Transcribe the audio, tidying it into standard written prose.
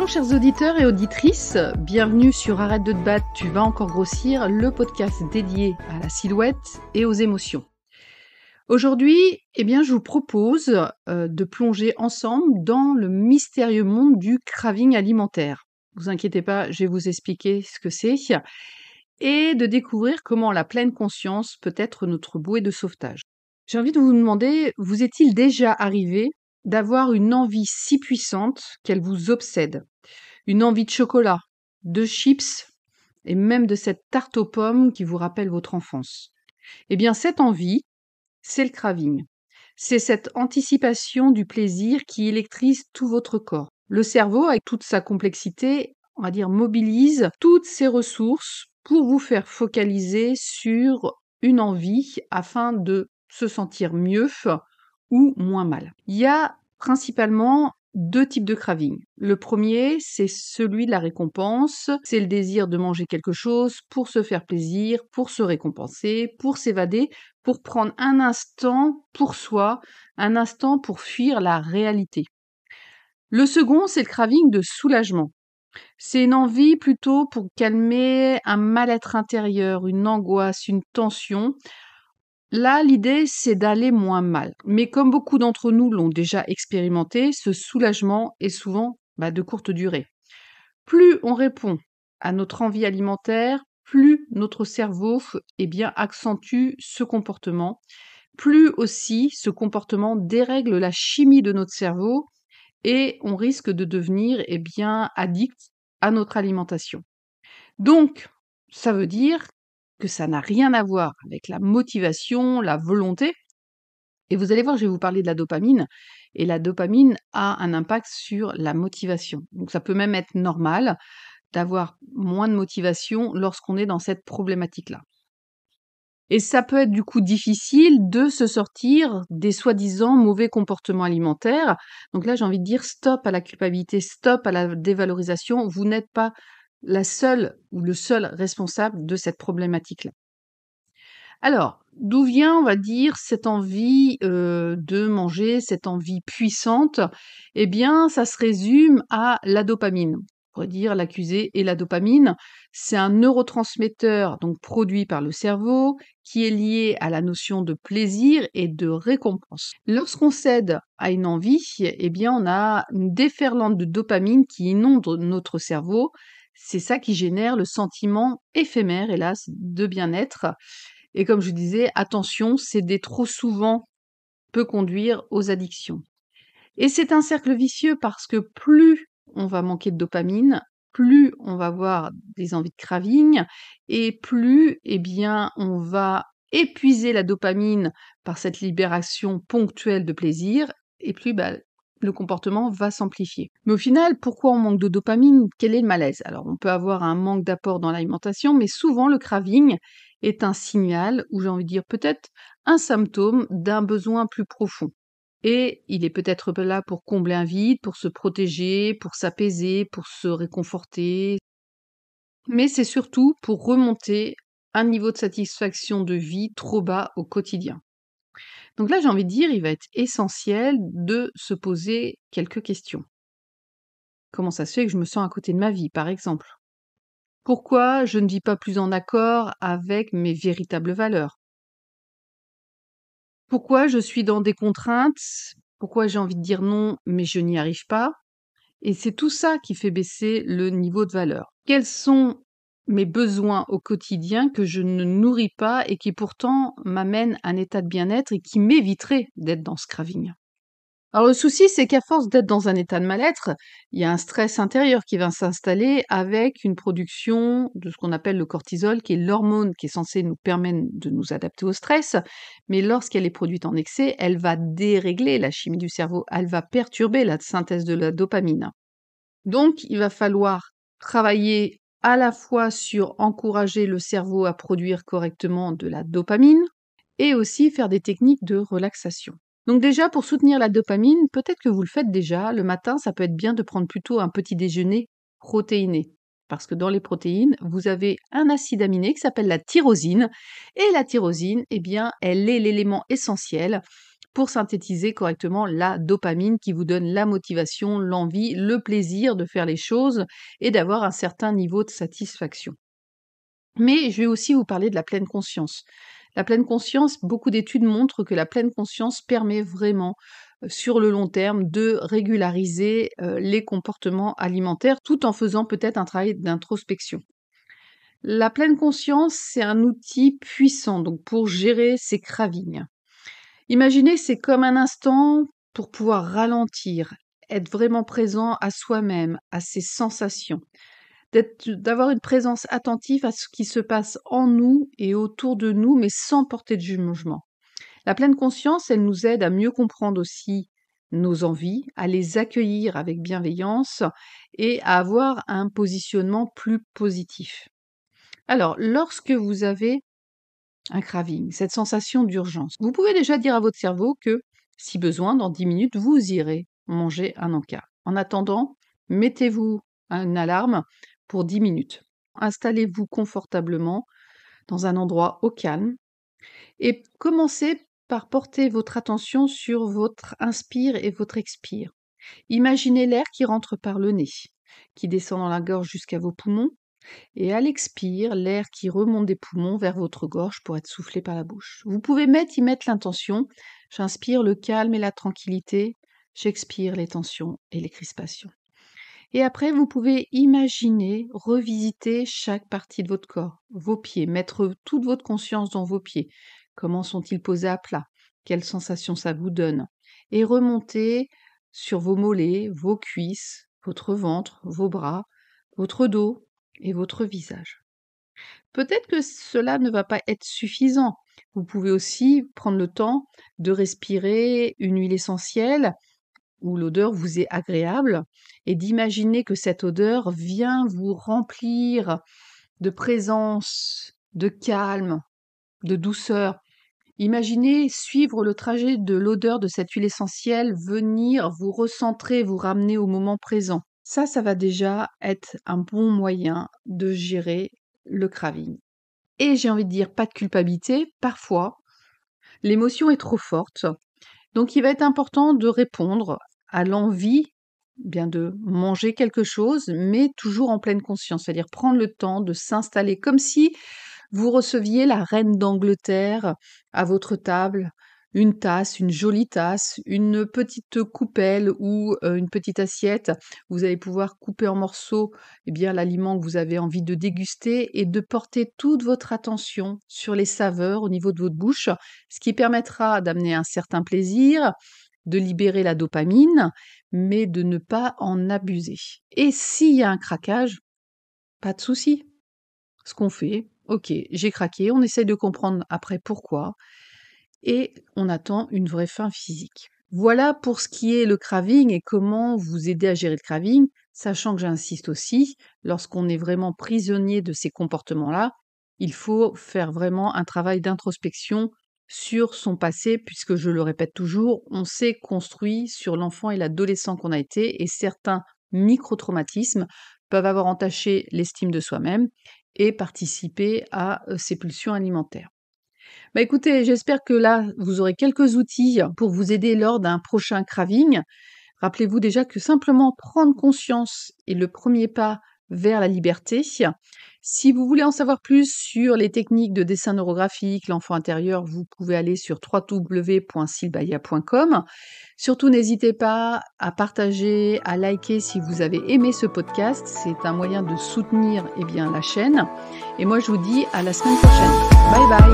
Bonjour chers auditeurs et auditrices, bienvenue sur Arrête de te battre, tu vas encore grossir, le podcast dédié à la silhouette et aux émotions. Aujourd'hui, je vous propose de plonger ensemble dans le mystérieux monde du craving alimentaire. Ne vous inquiétez pas, je vais vous expliquer ce que c'est et de découvrir comment la pleine conscience peut être notre bouée de sauvetage. J'ai envie de vous demander, vous est-il déjà arrivé d'avoir une envie si puissante qu'elle vous obsède? Une envie de chocolat, de chips et même de cette tarte aux pommes qui vous rappelle votre enfance. Eh bien, cette envie, c'est le craving. C'est cette anticipation du plaisir qui électrise tout votre corps. Le cerveau, avec toute sa complexité, on va dire, mobilise toutes ses ressources pour vous faire focaliser sur une envie afin de se sentir mieux ou moins mal. Il y a principalement deux types de craving. Le premier, c'est celui de la récompense. C'est le désir de manger quelque chose pour se faire plaisir, pour se récompenser, pour s'évader, pour prendre un instant pour soi, un instant pour fuir la réalité. Le second, c'est le craving de soulagement. C'est une envie plutôt pour calmer un mal-être intérieur, une angoisse, une tension. Là, l'idée, c'est d'aller moins mal. Mais comme beaucoup d'entre nous l'ont déjà expérimenté, ce soulagement est souvent de courte durée. Plus on répond à notre envie alimentaire, plus notre cerveau accentue ce comportement, plus aussi ce comportement dérègle la chimie de notre cerveau et on risque de devenir addict à notre alimentation. Donc, ça veut dire que ça n'a rien à voir avec la motivation, la volonté. Et vous allez voir, je vais vous parler de la dopamine. Et la dopamine a un impact sur la motivation. Donc ça peut même être normal d'avoir moins de motivation lorsqu'on est dans cette problématique-là. Et ça peut être du coup difficile de se sortir des soi-disant mauvais comportements alimentaires. Donc là, j'ai envie de dire stop à la culpabilité, stop à la dévalorisation. Vous n'êtes pas la seule ou le seul responsable de cette problématique-là. Alors, d'où vient, on va dire, cette envie de manger, cette envie puissante? Eh bien, ça se résume à la dopamine. On pourrait dire l'accusé et la dopamine. C'est un neurotransmetteur donc produit par le cerveau qui est lié à la notion de plaisir et de récompense. Lorsqu'on cède à une envie, on a une déferlante de dopamine qui inonde notre cerveau. C'est ça qui génère le sentiment éphémère, hélas, de bien-être. Et comme je disais, attention, céder trop souvent peut conduire aux addictions. Et c'est un cercle vicieux parce que plus on va manquer de dopamine, plus on va avoir des envies de craving et plus on va épuiser la dopamine par cette libération ponctuelle de plaisir et plus le comportement va s'amplifier. Mais au final, pourquoi on manque de dopamine? Quel est le malaise? Alors, on peut avoir un manque d'apport dans l'alimentation, mais souvent le craving est un signal, ou j'ai envie de dire peut-être un symptôme d'un besoin plus profond. Et il est peut-être là pour combler un vide, pour se protéger, pour s'apaiser, pour se réconforter. Mais c'est surtout pour remonter un niveau de satisfaction de vie trop bas au quotidien. Donc là, j'ai envie de dire, il va être essentiel de se poser quelques questions. Comment ça se fait que je me sens à côté de ma vie, par exemple? Pourquoi je ne vis pas plus en accord avec mes véritables valeurs? Pourquoi je suis dans des contraintes? Pourquoi j'ai envie de dire non, mais je n'y arrive pas? Et c'est tout ça qui fait baisser le niveau de valeur. Quels sont mes besoins au quotidien que je ne nourris pas et qui pourtant m'amènent à un état de bien-être et qui m'éviteraient d'être dans ce craving? Alors le souci, c'est qu'à force d'être dans un état de mal-être, il y a un stress intérieur qui va s'installer avec une production de ce qu'on appelle le cortisol, qui est l'hormone qui est censée nous permettre de nous adapter au stress. Mais lorsqu'elle est produite en excès, elle va dérégler la chimie du cerveau, elle va perturber la synthèse de la dopamine. Donc, il va falloir travailler à la fois sur encourager le cerveau à produire correctement de la dopamine et aussi faire des techniques de relaxation. Donc déjà, pour soutenir la dopamine, peut-être que vous le faites déjà, le matin, ça peut être bien de prendre plutôt un petit déjeuner protéiné. Parce que dans les protéines, vous avez un acide aminé qui s'appelle la tyrosine. Et la tyrosine, elle est l'élément essentiel pour synthétiser correctement la dopamine qui vous donne la motivation, l'envie, le plaisir de faire les choses et d'avoir un certain niveau de satisfaction. Mais je vais aussi vous parler de la pleine conscience. La pleine conscience, beaucoup d'études montrent que la pleine conscience permet vraiment, sur le long terme, de régulariser les comportements alimentaires tout en faisant peut-être un travail d'introspection. La pleine conscience, c'est un outil puissant donc pour gérer ses cravings. Imaginez, c'est comme un instant pour pouvoir ralentir, être vraiment présent à soi-même, à ses sensations, d'avoir une présence attentive à ce qui se passe en nous et autour de nous, mais sans porter de jugement. La pleine conscience, elle nous aide à mieux comprendre aussi nos envies, à les accueillir avec bienveillance et à avoir un positionnement plus positif. Alors, lorsque vous avez un craving, cette sensation d'urgence, vous pouvez déjà dire à votre cerveau que, si besoin, dans 10 minutes, vous irez manger un encas. En attendant, mettez-vous une alarme pour 10 minutes. Installez-vous confortablement dans un endroit au calme et commencez par porter votre attention sur votre inspire et votre expire. Imaginez l'air qui rentre par le nez, qui descend dans la gorge jusqu'à vos poumons, et à l'expire, l'air qui remonte des poumons vers votre gorge pour être soufflé par la bouche. Vous pouvez y mettre l'intention, j'inspire le calme et la tranquillité, j'expire les tensions et les crispations. Et après, vous pouvez imaginer, revisiter chaque partie de votre corps, vos pieds, mettre toute votre conscience dans vos pieds. Comment sont-ils posés à plat? Quelles sensations ça vous donne? Et remonter sur vos mollets, vos cuisses, votre ventre, vos bras, votre dos et votre visage. Peut-être que cela ne va pas être suffisant. Vous pouvez aussi prendre le temps de respirer une huile essentielle où l'odeur vous est agréable et d'imaginer que cette odeur vient vous remplir de présence, de calme, de douceur. Imaginez suivre le trajet de l'odeur de cette huile essentielle, venir vous recentrer, vous ramener au moment présent. Ça va déjà être un bon moyen de gérer le craving. Et j'ai envie de dire, pas de culpabilité, parfois, l'émotion est trop forte. Donc il va être important de répondre à l'envie bien de manger quelque chose, mais toujours en pleine conscience, c'est-à-dire prendre le temps de s'installer comme si vous receviez la reine d'Angleterre à votre table, une tasse, une jolie tasse, une petite coupelle ou une petite assiette. Vous allez pouvoir couper en morceaux l'aliment que vous avez envie de déguster et de porter toute votre attention sur les saveurs au niveau de votre bouche, ce qui permettra d'amener un certain plaisir, de libérer la dopamine, mais de ne pas en abuser. Et s'il y a un craquage, pas de souci. Ce qu'on fait, ok, j'ai craqué, on essaye de comprendre après pourquoi, et on attend une vraie fin physique. Voilà pour ce qui est le craving et comment vous aider à gérer le craving, sachant que j'insiste aussi, lorsqu'on est vraiment prisonnier de ces comportements-là, il faut faire vraiment un travail d'introspection sur son passé, puisque je le répète toujours, on s'est construit sur l'enfant et l'adolescent qu'on a été, et certains micro-traumatismes peuvent avoir entaché l'estime de soi-même et participer à ces pulsions alimentaires. Écoutez, j'espère que là, vous aurez quelques outils pour vous aider lors d'un prochain craving. Rappelez-vous déjà que simplement prendre conscience est le premier pas vers la liberté. Si vous voulez en savoir plus sur les techniques de dessin neurographique, l'enfant intérieur, vous pouvez aller sur www.silbaya.com. Surtout, n'hésitez pas à partager, à liker si vous avez aimé ce podcast. C'est un moyen de soutenir la chaîne. Et moi, je vous dis à la semaine prochaine. Bye bye.